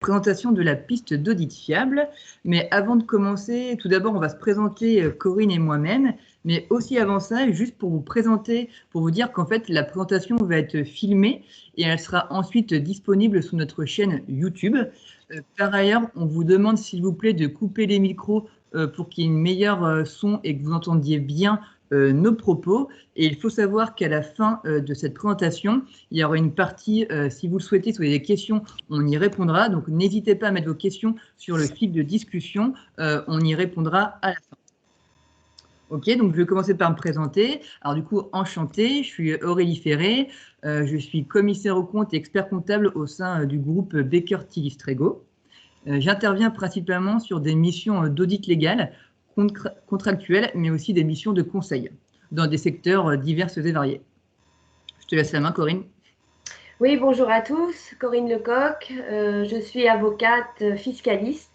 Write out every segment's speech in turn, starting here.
présentation de la piste d'audit fiable. Mais avant de commencer, tout d'abord, on va se présenter Corinne et moi-même. Mais aussi avant ça, juste pour vous présenter, pour vous dire qu'en fait, la présentation va être filmée et elle sera ensuite disponible sur notre chaîne YouTube. Par ailleurs, on vous demande s'il vous plaît de couper les micros pour qu'il y ait une meilleure son et que vous entendiez bien nos propos. Et il faut savoir qu'à la fin de cette présentation, il y aura une partie, si vous le souhaitez, si vous avez des questions, on y répondra. Donc n'hésitez pas à mettre vos questions sur le fil de discussion, on y répondra à la fin. Ok, donc je vais commencer par me présenter. Alors du coup, enchanté, je suis Aurélie Ferré, je suis commissaire aux comptes et expert comptable au sein du groupe Baker Tilly Strego. J'interviens principalement sur des missions d'audit légal, contractuelles, mais aussi des missions de conseil dans des secteurs divers et variés. Je te laisse la main, Corinne. Oui, bonjour à tous, Corinne Lecoq. Je suis avocate fiscaliste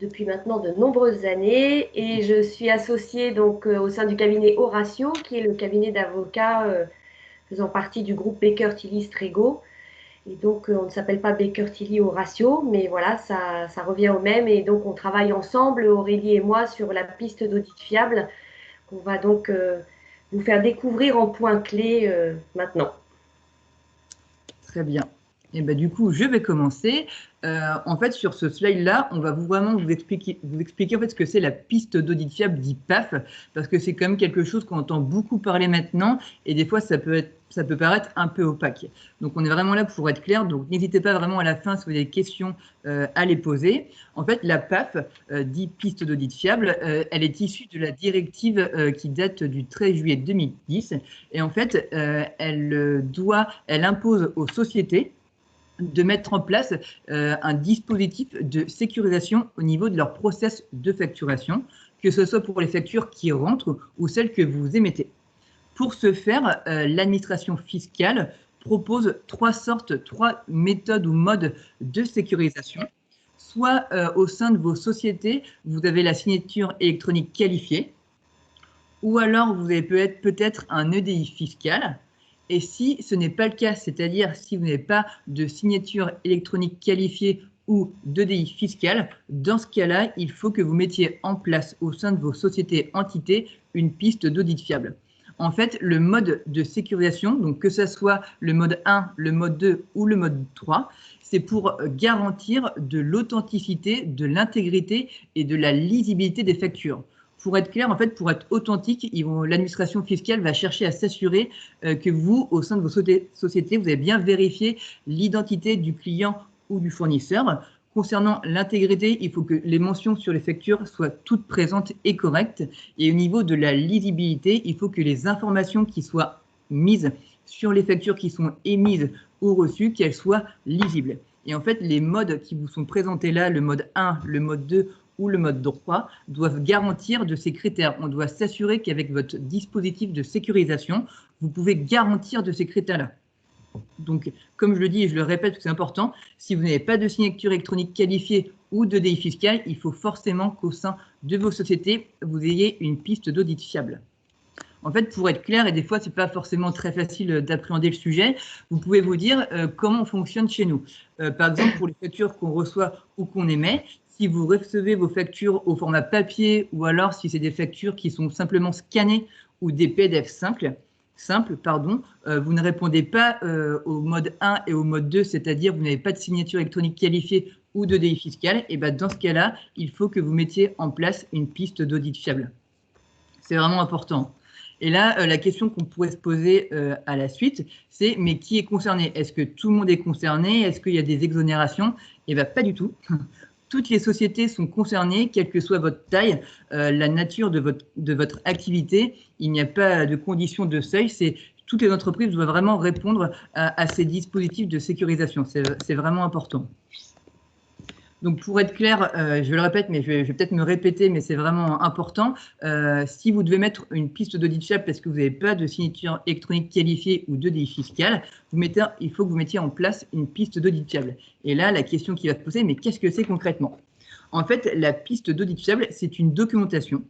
depuis maintenant de nombreuses années et je suis associée donc au sein du cabinet Horatio, qui est le cabinet d'avocats faisant partie du groupe Baker Tilly Strego. Et donc, on ne s'appelle pas Baker Tilly Horatio, mais voilà, ça revient au même. Et donc, on travaille ensemble, Aurélie et moi, sur la piste d'audit fiable qu'on va donc vous faire découvrir en points clés maintenant. Très bien. Et ben, du coup, je vais commencer. En fait, sur ce slide-là, on va vraiment vous expliquer en fait ce que c'est la piste d'audit fiable, dit PAF, parce que c'est quand même quelque chose qu'on entend beaucoup parler maintenant, et des fois, ça peut paraître un peu opaque. Donc, on est vraiment là pour être clair. Donc, n'hésitez pas vraiment à la fin, si vous avez des questions, à les poser. En fait, la PAF, dit piste d'audit fiable, elle est issue de la directive qui date du 13 juillet 2010. Et en fait, elle impose aux sociétés de mettre en place un dispositif de sécurisation au niveau de leur process de facturation, que ce soit pour les factures qui rentrent ou celles que vous émettez. Pour ce faire, l'administration fiscale propose trois méthodes ou modes de sécurisation. Soit au sein de vos sociétés, vous avez la signature électronique qualifiée, ou alors vous avez peut-être un EDI fiscal. Et si ce n'est pas le cas, c'est-à-dire si vous n'avez pas de signature électronique qualifiée ou d'EDI fiscal, dans ce cas-là, il faut que vous mettiez en place au sein de vos sociétés entités une piste d'audit fiable. En fait, le mode de sécurisation, donc que ce soit le mode 1, le mode 2 ou le mode 3, c'est pour garantir de l'authenticité, de l'intégrité et de la lisibilité des factures. Pour être clair, en fait, pour être authentique, l'administration fiscale va chercher à s'assurer que vous, au sein de vos sociétés, vous avez bien vérifié l'identité du client ou du fournisseur. Concernant l'intégrité, il faut que les mentions sur les factures soient toutes présentes et correctes. Et au niveau de la lisibilité, il faut que les informations qui soient mises sur les factures qui sont émises ou reçues, qu'elles soient lisibles. Et en fait, les modes qui vous sont présentés là, le mode 1, le mode 2 ou le mode 3, doivent garantir de ces critères. On doit s'assurer qu'avec votre dispositif de sécurisation, vous pouvez garantir de ces critères-là. Donc, comme je le dis et je le répète, parce que c'est important, si vous n'avez pas de signature électronique qualifiée ou de DI fiscal, il faut forcément qu'au sein de vos sociétés, vous ayez une piste d'audit fiable. En fait, pour être clair, et des fois, ce n'est pas forcément très facile d'appréhender le sujet, vous pouvez vous dire comment on fonctionne chez nous. Par exemple, pour les factures qu'on reçoit ou qu'on émet, si vous recevez vos factures au format papier ou alors si c'est des factures qui sont simplement scannées ou des PDF simples, vous ne répondez pas au mode 1 et au mode 2, c'est-à-dire vous n'avez pas de signature électronique qualifiée ou de DI fiscal, et ben dans ce cas-là, il faut que vous mettiez en place une piste d'audit fiable. C'est vraiment important. Et là, la question qu'on pourrait se poser à la suite, c'est mais qui est concerné? Est-ce que tout le monde est concerné? Est-ce qu'il y a des exonérations? Eh bien, pas du tout. Toutes les sociétés sont concernées, quelle que soit votre taille, la nature de votre activité. Il n'y a pas de conditions de seuil. Toutes les entreprises doivent vraiment répondre à ces dispositifs de sécurisation. C'est vraiment important. Donc, pour être clair, je le répète, mais je vais peut-être me répéter, mais c'est vraiment important. Si vous devez mettre une piste d'audit fiable parce que vous n'avez pas de signature électronique qualifiée ou de DI fiscal, il faut que vous mettiez en place une piste d'audit fiable. Et là, la question qui va se poser, mais qu'est-ce que c'est concrètement? En fait, la piste d'audit fiable, c'est une documentation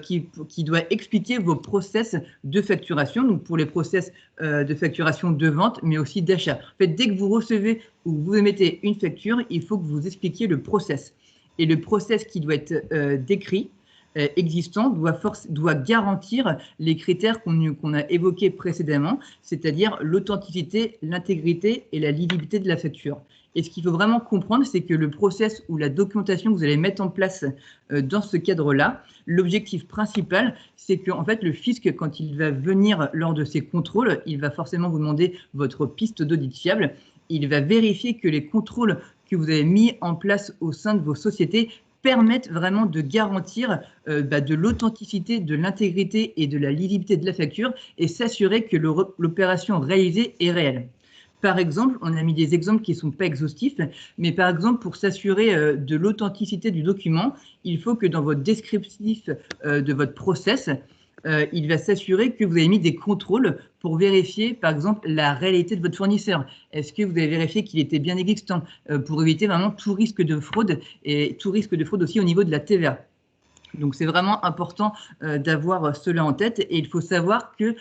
qui doit expliquer vos process de facturation, donc pour les process de facturation de vente, mais aussi d'achat. En fait, dès que vous recevez ou vous émettez une facture, il faut que vous expliquiez le process. Et le process qui doit être décrit, existant, doit garantir les critères qu'on a évoqués précédemment, c'est-à-dire l'authenticité, l'intégrité et la lisibilité de la facture. Et ce qu'il faut vraiment comprendre, c'est que le process ou la documentation que vous allez mettre en place dans ce cadre-là, l'objectif principal, c'est qu'en fait, le fisc, quand il va venir lors de ses contrôles, il va forcément vous demander votre piste d'audit fiable. Il va vérifier que les contrôles que vous avez mis en place au sein de vos sociétés permettent vraiment de garantir de l'authenticité, de l'intégrité et de la lisibilité de la facture et s'assurer que l'opération réalisée est réelle. Par exemple, on a mis des exemples qui ne sont pas exhaustifs, mais par exemple, pour s'assurer de l'authenticité du document, il faut que dans votre descriptif de votre process, il va s'assurer que vous avez mis des contrôles pour vérifier, par exemple, la réalité de votre fournisseur. Est-ce que vous avez vérifié qu'il était bien existant pour éviter vraiment tout risque de fraude et tout risque de fraude aussi au niveau de la TVA. Donc, c'est vraiment important d'avoir cela en tête et il faut savoir que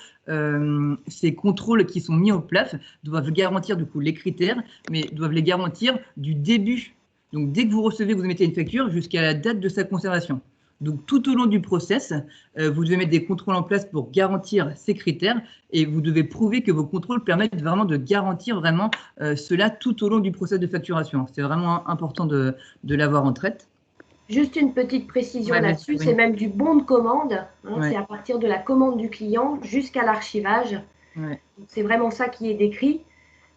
ces contrôles qui sont mis en place doivent garantir du coup les critères, mais doivent les garantir du début. Donc, dès que vous recevez, vous mettez une facture jusqu'à la date de sa conservation. Donc, tout au long du process, vous devez mettre des contrôles en place pour garantir ces critères et vous devez prouver que vos contrôles permettent vraiment de garantir vraiment cela tout au long du process de facturation. C'est vraiment important de l'avoir en tête. Juste une petite précision là-dessus, c'est même du bon de commande. Hein, c'est à partir de la commande du client jusqu'à l'archivage. C'est vraiment ça qui est décrit.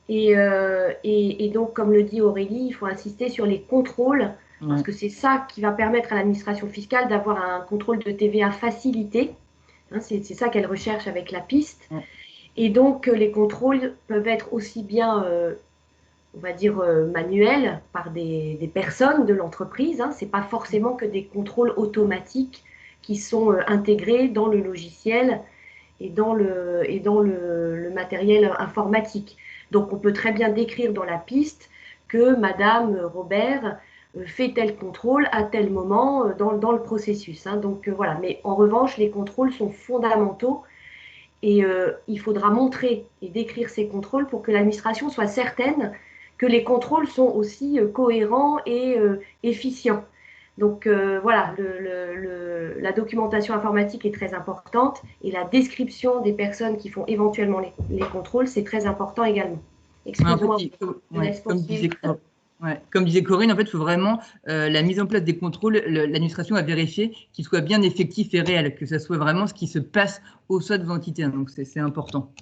Et donc, comme le dit Aurélie, il faut insister sur les contrôles, parce que c'est ça qui va permettre à l'administration fiscale d'avoir un contrôle de TVA facilité. Hein, c'est ça qu'elle recherche avec la piste. Et donc, les contrôles peuvent être aussi bien on va dire, manuels par des personnes de l'entreprise. Hein. Ce n'est pas forcément que des contrôles automatiques qui sont intégrés dans le logiciel et dans le matériel informatique. Donc, on peut très bien décrire dans la piste que Madame Robert fait tel contrôle à tel moment dans le processus. Hein. Donc, voilà. Mais en revanche, les contrôles sont fondamentaux et il faudra montrer et décrire ces contrôles pour que l'administration soit certaine que les contrôles sont aussi cohérents et efficients. Donc voilà, la documentation informatique est très importante et la description des personnes qui font éventuellement les contrôles, c'est très important également. Excuse-moi, comme disait Corinne, en fait, il faut vraiment la mise en place des contrôles, l'administration a vérifié qu'ils soient bien effectifs et réels, que ça soit vraiment ce qui se passe au sein de l'entité. Donc c'est important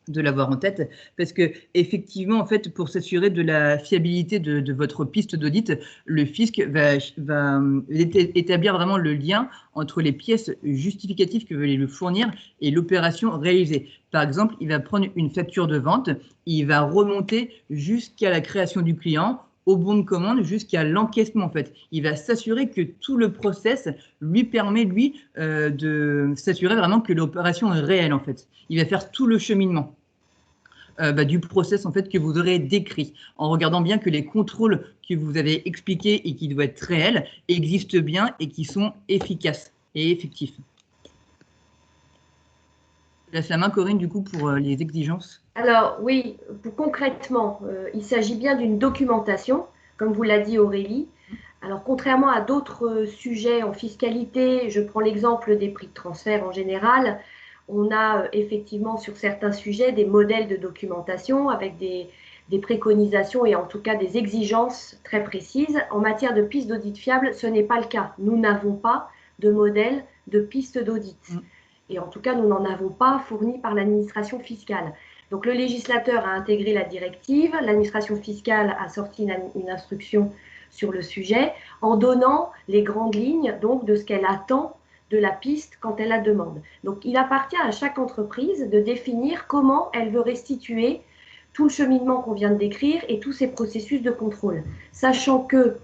de l'avoir en tête, parce que effectivement, en fait, pour s'assurer de la fiabilité de votre piste d'audit, le fisc va établir vraiment le lien entre les pièces justificatives que vous allez lui fournir et l'opération réalisée. Par exemple, il va prendre une facture de vente, il va remonter jusqu'à la création du client, au bon de commande jusqu'à l'encaissement en fait. Il va s'assurer que tout le process lui permet, lui, de s'assurer vraiment que l'opération est réelle en fait. Il va faire tout le cheminement du process en fait que vous aurez décrit, en regardant bien que les contrôles que vous avez expliqués et qui doivent être réels existent bien et qui sont efficaces et effectifs. Je laisse la main, Corinne, du coup, pour les exigences. Alors oui, concrètement, il s'agit bien d'une documentation, comme vous l'a dit Aurélie. Alors contrairement à d'autres sujets en fiscalité, je prends l'exemple des prix de transfert en général, on a effectivement sur certains sujets des modèles de documentation avec des préconisations et en tout cas des exigences très précises. En matière de pistes d'audit fiable, ce n'est pas le cas. Nous n'avons pas de modèle de pistes d'audit. Et en tout cas, nous n'en avons pas fourni par l'administration fiscale. Donc le législateur a intégré la directive, l'administration fiscale a sorti une instruction sur le sujet en donnant les grandes lignes donc, de ce qu'elle attend de la piste quand elle la demande. Donc il appartient à chaque entreprise de définir comment elle veut restituer tout le cheminement qu'on vient de décrire et tous ces processus de contrôle. Sachant que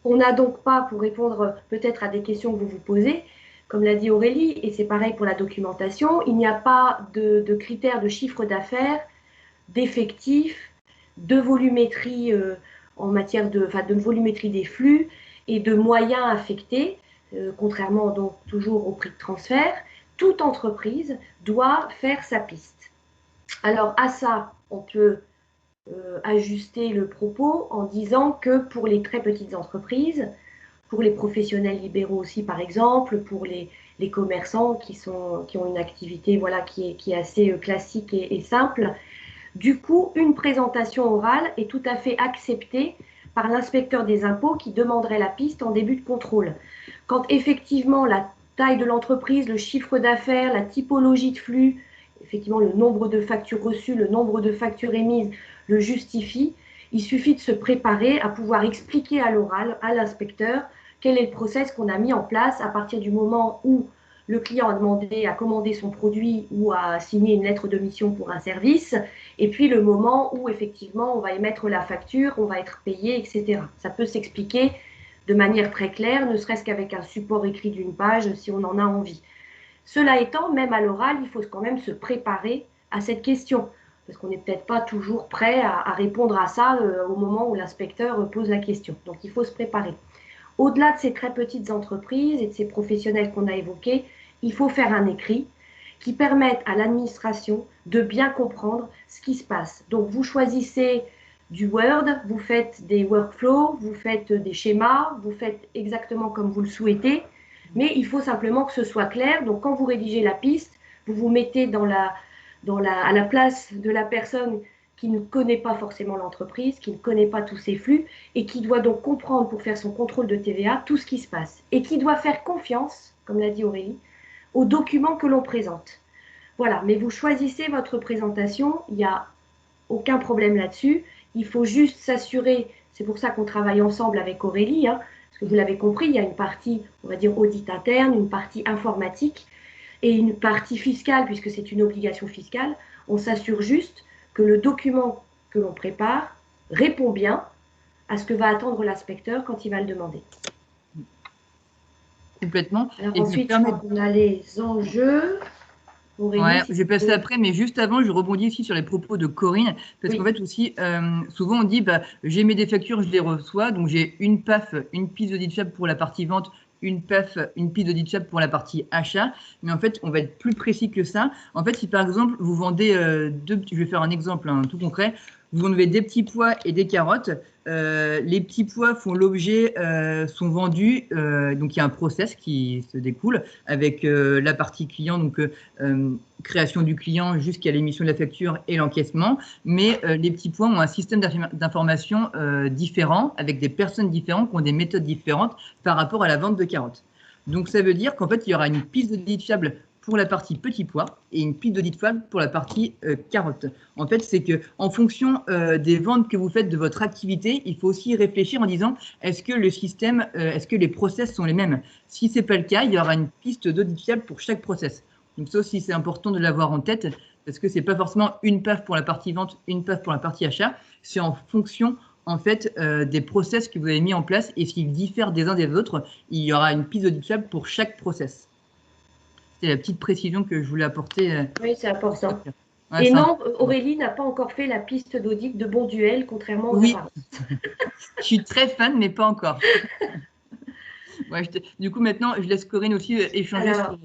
on n'a donc pas, pour répondre peut-être à des questions que vous vous posez, comme l'a dit Aurélie, et c'est pareil pour la documentation, il n'y a pas de critères de chiffre d'affaires, d'effectifs, de volumétrie en matière de volumétrie des flux et de moyens affectés. contrairement donc toujours au prix de transfert, toute entreprise doit faire sa piste. Alors à ça, on peut ajuster le propos en disant que pour les très petites entreprises, pour les professionnels libéraux aussi par exemple, pour les commerçants qui ont une activité voilà, qui est assez classique et simple, du coup, une présentation orale est tout à fait acceptée par l'inspecteur des impôts qui demanderait la piste en début de contrôle. Quand effectivement la taille de l'entreprise, le chiffre d'affaires, la typologie de flux, effectivement le nombre de factures reçues, le nombre de factures émises le justifie, il suffit de se préparer à pouvoir expliquer à l'oral à l'inspecteur quel est le process qu'on a mis en place à partir du moment où le client a demandé à commander son produit ou à signer une lettre de mission pour un service, et puis le moment où effectivement on va émettre la facture, on va être payé, etc. Ça peut s'expliquer de manière très claire, ne serait-ce qu'avec un support écrit d'une page si on en a envie. Cela étant, même à l'oral, il faut quand même se préparer à cette question, parce qu'on n'est peut-être pas toujours prêt à répondre à ça au moment où l'inspecteur pose la question. Donc il faut se préparer. Au-delà de ces très petites entreprises et de ces professionnels qu'on a évoqués, il faut faire un écrit qui permette à l'administration de bien comprendre ce qui se passe. Donc vous choisissez du Word, vous faites des workflows, vous faites des schémas, vous faites exactement comme vous le souhaitez, mais il faut simplement que ce soit clair. Donc quand vous rédigez la piste, vous vous mettez à la place de la personne qui ne connaît pas forcément l'entreprise, qui ne connaît pas tous ses flux et qui doit donc comprendre pour faire son contrôle de TVA tout ce qui se passe et qui doit faire confiance, comme l'a dit Aurélie, aux documents que l'on présente. Voilà, mais vous choisissez votre présentation, il n'y a aucun problème là-dessus. Il faut juste s'assurer, c'est pour ça qu'on travaille ensemble avec Aurélie, hein, parce que vous l'avez compris, il y a une partie, on va dire, audit interne, une partie informatique et une partie fiscale, puisque c'est une obligation fiscale. On s'assure juste que le document que l'on prépare répond bien à ce que va attendre l'inspecteur quand il va le demander. Complètement. Alors Et ensuite, je crois qu'on a les enjeux. Aurélie, ouais, si je vais passer après, mais juste avant, je rebondis aussi sur les propos de Corinne, parce oui. qu'en fait aussi, souvent on dit, bah, j'émets des factures, je les reçois, donc j'ai une PAF, une piste d'audit fiable pour la partie vente, une PAF, une piste d'audit fiable pour la partie achat, mais en fait, on va être plus précis que ça. En fait, si par exemple, vous vendez je vais faire un exemple hein, tout concret, vous vendez des petits pois et des carottes, les petits pois font l'objet, sont vendus, donc il y a un process qui se découle avec la partie client, donc création du client jusqu'à l'émission de la facture et l'encaissement. Mais les petits pois ont un système d'information différent, avec des personnes différentes qui ont des méthodes différentes par rapport à la vente de carottes. Donc ça veut dire qu'en fait, il y aura une piste d'audit fiable pour la partie petits pois et une piste d'audit fiable pour la partie carottes. En fait, c'est que en fonction des ventes que vous faites de votre activité, il faut aussi réfléchir en disant est-ce que le système, est-ce que les process sont les mêmes? Si ce n'est pas le cas, il y aura une piste d'audit fiable pour chaque process. Donc ça aussi, c'est important de l'avoir en tête parce que ce n'est pas forcément une PAF pour la partie vente, une PAF pour la partie achat. C'est en fonction en fait des process que vous avez mis en place et s'ils diffèrent des uns des autres, il y aura une piste d'audit fiable pour chaque process. C'est la petite précision que je voulais apporter. Oui, c'est important. Ouais, et non, important. Aurélie n'a pas encore fait la piste d'audit de Bonduel, contrairement aux oui. apparences. Je suis très fan, mais pas encore. Ouais, du coup, maintenant, je laisse Corinne aussi échanger sur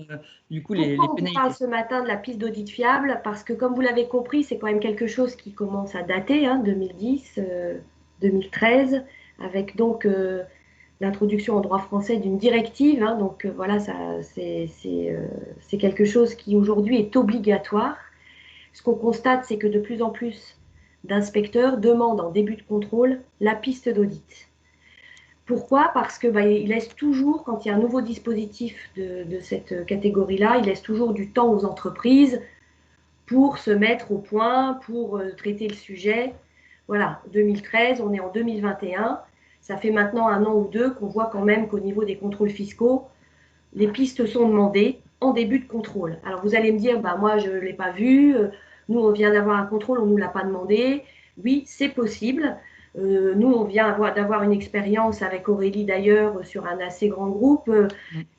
du coup, les pourquoi on vous pénalités. parle ce matin de la piste d'audit fiable? Parce que, comme vous l'avez compris, c'est quand même quelque chose qui commence à dater, hein, 2010, 2013, avec donc l'introduction en droit français d'une directive. Hein, donc voilà, c'est quelque chose qui aujourd'hui est obligatoire. Ce qu'on constate, c'est que de plus en plus d'inspecteurs demandent en début de contrôle la piste d'audit. Pourquoi? Parce que il laisse toujours, quand il y a un nouveau dispositif de cette catégorie-là, il laisse toujours du temps aux entreprises pour se mettre au point, pour traiter le sujet. Voilà, 2013, on est en 2021. Ça fait maintenant 1 an ou 2 qu'on voit quand même qu'au niveau des contrôles fiscaux, les pistes sont demandées en début de contrôle. Alors vous allez me dire, bah, moi je ne l'ai pas vu, nous on vient d'avoir un contrôle, on ne nous l'a pas demandé. Oui, c'est possible. Nous, on vient d'avoir une expérience avec Aurélie d'ailleurs sur un assez grand groupe.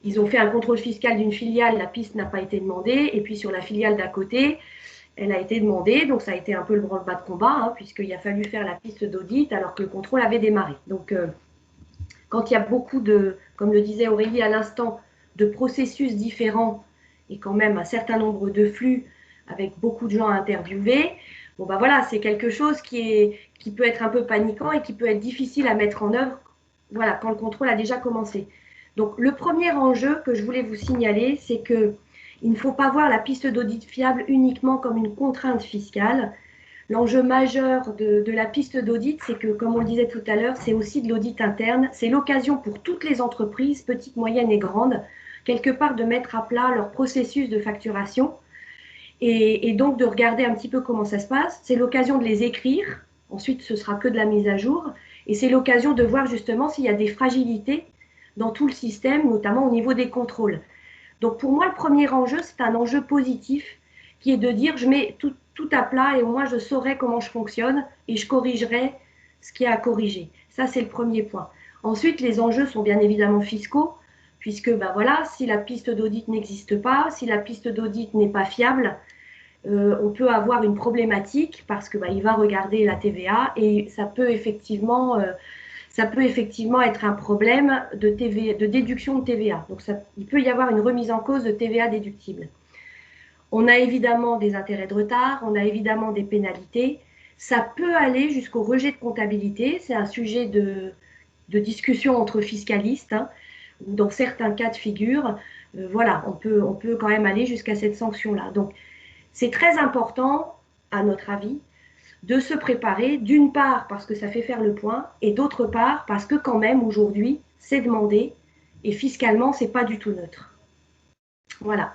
Ils ont fait un contrôle fiscal d'une filiale, la piste n'a pas été demandée. Et puis sur la filiale d'à côté, elle a été demandée. Donc ça a été un peu le branle-bas de combat, hein, puisqu'il a fallu faire la piste d'audit alors que le contrôle avait démarré. Donc quand il y a beaucoup de, comme le disait Aurélie à l'instant, de processus différents et quand même un certain nombre de flux avec beaucoup de gens à interviewer, bon ben voilà, c'est quelque chose qui peut être un peu paniquant et qui peut être difficile à mettre en œuvre, voilà, quand le contrôle a déjà commencé. Donc le premier enjeu que je voulais vous signaler, c'est que il ne faut pas voir la piste d'audit fiable uniquement comme une contrainte fiscale. L'enjeu majeur de la piste d'audit, c'est que, comme on le disait tout à l'heure, c'est aussi de l'audit interne. C'est l'occasion pour toutes les entreprises, petites, moyennes et grandes, quelque part de mettre à plat leur processus de facturation et donc de regarder un petit peu comment ça se passe. C'est l'occasion de les écrire. Ensuite, ce sera que de la mise à jour. Et c'est l'occasion de voir justement s'il y a des fragilités dans tout le système, notamment au niveau des contrôles. Donc pour moi, le premier enjeu, c'est un enjeu positif qui est de dire je mets tout à plat et au moins je saurai comment je fonctionne et je corrigerai ce qu'il y a à corriger. Ça, c'est le premier point. Ensuite, les enjeux sont bien évidemment fiscaux, puisque ben voilà, si la piste d'audit n'existe pas, si la piste d'audit n'est pas fiable, on peut avoir une problématique parce que ben, il va regarder la TVA et ça peut effectivement être un problème de déduction de TVA. Donc, il peut y avoir une remise en cause de TVA déductible. On a évidemment des intérêts de retard, on a évidemment des pénalités. Ça peut aller jusqu'au rejet de comptabilité. C'est un sujet de discussion entre fiscalistes. Hein, dans certains cas de figure, voilà, on peut quand même aller jusqu'à cette sanction-là. Donc, c'est très important, à notre avis, de se préparer, d'une part parce que ça fait faire le point, et d'autre part parce que quand même aujourd'hui, c'est demandé, et fiscalement, c'est pas du tout neutre. Voilà.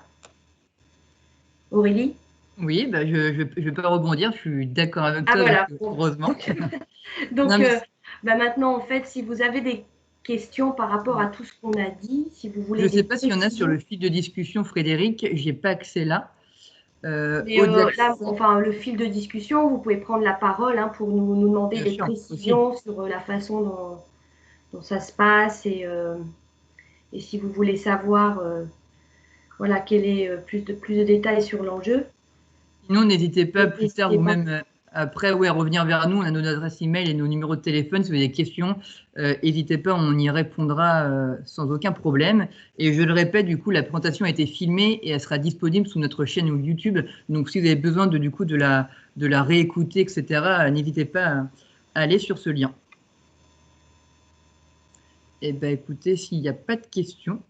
Aurélie? Oui, bah, je ne vais pas rebondir, je suis d'accord avec Ah toi, voilà. heureusement. Donc Non, mais bah maintenant, en fait, si vous avez des questions par rapport à tout ce qu'on a dit, si vous je voulez ne sais des pas s'il y en a sur le précisions. fil de discussion, Frédéric, j'ai pas accès là. Mais Au-delà de là, ça, enfin, le fil de discussion, vous pouvez prendre la parole hein, pour nous demander bien des sûr, aussi. précisions sur la façon dont ça se passe et si vous voulez savoir voilà, quel est plus de détails sur l'enjeu. Sinon, n'hésitez pas plus tard N'hésitez ou pas. même après ouais, à revenir vers nous. On a nos adresses email et nos numéros de téléphone. Si vous avez des questions, n'hésitez pas, on y répondra sans aucun problème. Et je le répète, du coup, la présentation a été filmée et elle sera disponible sur notre chaîne YouTube. Donc, si vous avez besoin du coup, de la réécouter, etc., n'hésitez pas à aller sur ce lien. Et ben, écoutez, s'il n'y a pas de questions,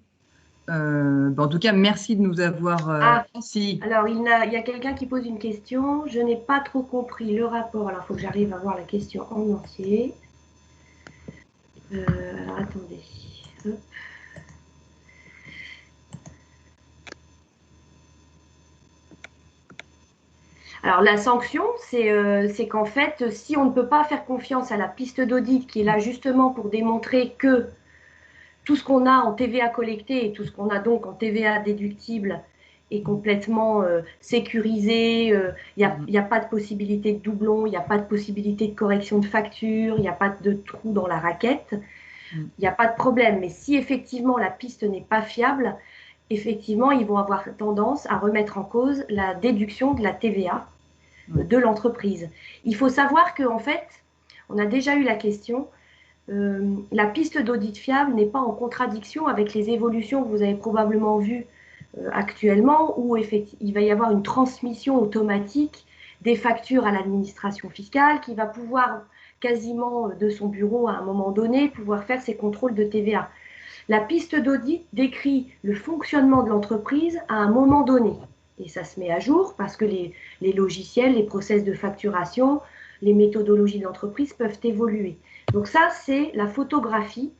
en tout cas, merci de nous avoir. Si. Alors il y a quelqu'un qui pose une question. Je n'ai pas trop compris le rapport. Alors il faut que j'arrive à voir la question en entier. Alors attendez. Hop. Alors la sanction, c'est qu'en fait, si on ne peut pas faire confiance à la piste d'audit qui est là justement pour démontrer que tout ce qu'on a en TVA collecté et tout ce qu'on a donc en TVA déductible est complètement sécurisé, il n'y a pas de possibilité de doublon, il n'y a pas de possibilité de correction de facture, il n'y a pas de trou dans la raquette, il n'y a pas de problème. Mais si effectivement la piste n'est pas fiable, effectivement, ils vont avoir tendance à remettre en cause la déduction de la TVA de l'entreprise. Il faut savoir qu'en fait, on a déjà eu la question, la piste d'audit fiable n'est pas en contradiction avec les évolutions que vous avez probablement vues actuellement, où il va y avoir une transmission automatique des factures à l'administration fiscale qui va pouvoir quasiment de son bureau à un moment donné pouvoir faire ses contrôles de TVA. La piste d'audit décrit le fonctionnement de l'entreprise à un moment donné. Et ça se met à jour parce que les logiciels, les process de facturation, les méthodologies de l'entreprise peuvent évoluer. Donc ça, c'est la photographie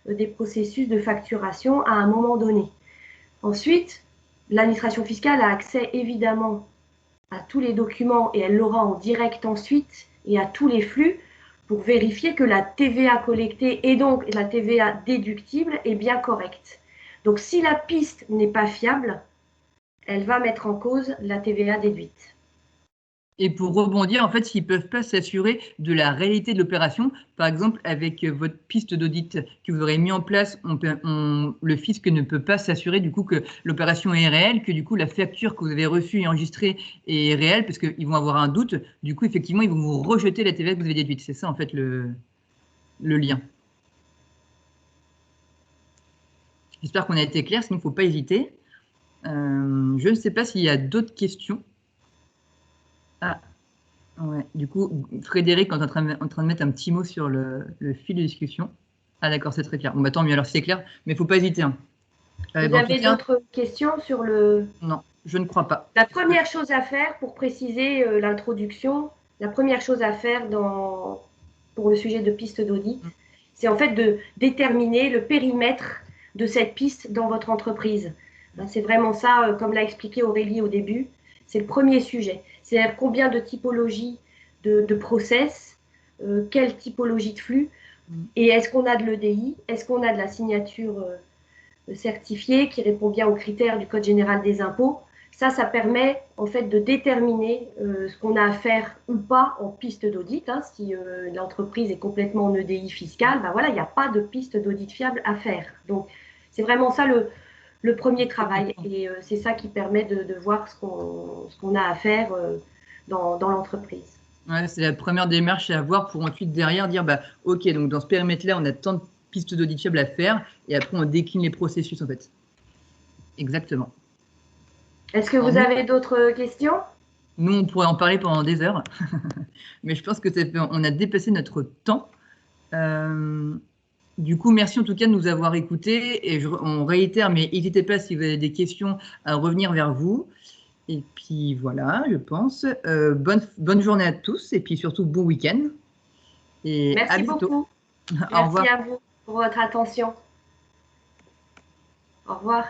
des processus de facturation à un moment donné. Ensuite, l'administration fiscale a accès évidemment à tous les documents et elle l'aura en direct ensuite et à tous les flux pour vérifier que la TVA collectée et donc la TVA déductible est bien correcte. Donc si la piste n'est pas fiable, elle va mettre en cause la TVA déduite. Et pour rebondir, en fait, s'ils ne peuvent pas s'assurer de la réalité de l'opération, par exemple, avec votre piste d'audit que vous aurez mis en place, le fisc ne peut pas s'assurer du coup que l'opération est réelle, que du coup la facture que vous avez reçue et enregistrée est réelle, parce qu'ils vont avoir un doute. Du coup, effectivement, ils vont vous rejeter la TVA que vous avez déduite. C'est ça, en fait, le lien. J'espère qu'on a été clair, sinon il ne faut pas hésiter. Je ne sais pas s'il y a d'autres questions. Ah, ouais. Du coup, Frédéric, on est en train de mettre un petit mot sur le fil de discussion. Ah d'accord, c'est très clair. Bon, bah tant mieux, alors si c'est clair, mais il ne faut pas hésiter. Hein. Vous En tout avez cas, d'autres questions sur le… non, je ne crois pas. La première chose à faire, pour préciser l'introduction, la première chose à faire pour le sujet de piste d'audit, c'est en fait de déterminer le périmètre de cette piste dans votre entreprise. C'est vraiment ça, comme l'a expliqué Aurélie au début, c'est le premier sujet. C'est-à-dire combien de typologies de process, quelle typologie de flux, et est-ce qu'on a de l'EDI, est-ce qu'on a de la signature certifiée qui répond bien aux critères du Code général des impôts. Ça permet en fait de déterminer ce qu'on a à faire ou pas en piste d'audit. Hein. Si l'entreprise est complètement en EDI fiscal, ben voilà, il n'y a pas de piste d'audit fiable à faire. Donc, c'est vraiment ça le premier travail. Et c'est ça qui permet de voir ce qu'on a à faire dans l'entreprise. Ouais, c'est la première démarche à avoir pour ensuite derrière dire bah, ok, donc dans ce périmètre-là, on a tant de pistes d'audit fiables à faire et après on décline les processus en fait. Exactement. Est-ce que vous avez d'autres questions? Nous, on pourrait en parler pendant des heures, mais je pense que on a dépassé notre temps. Du coup, merci en tout cas de nous avoir écoutés et on réitère, mais n'hésitez pas si vous avez des questions à revenir vers vous. Et puis voilà, je pense. Bonne journée à tous et puis surtout bon week-end. Et à Merci bientôt. beaucoup. Au Merci revoir. à vous pour votre attention. Au revoir.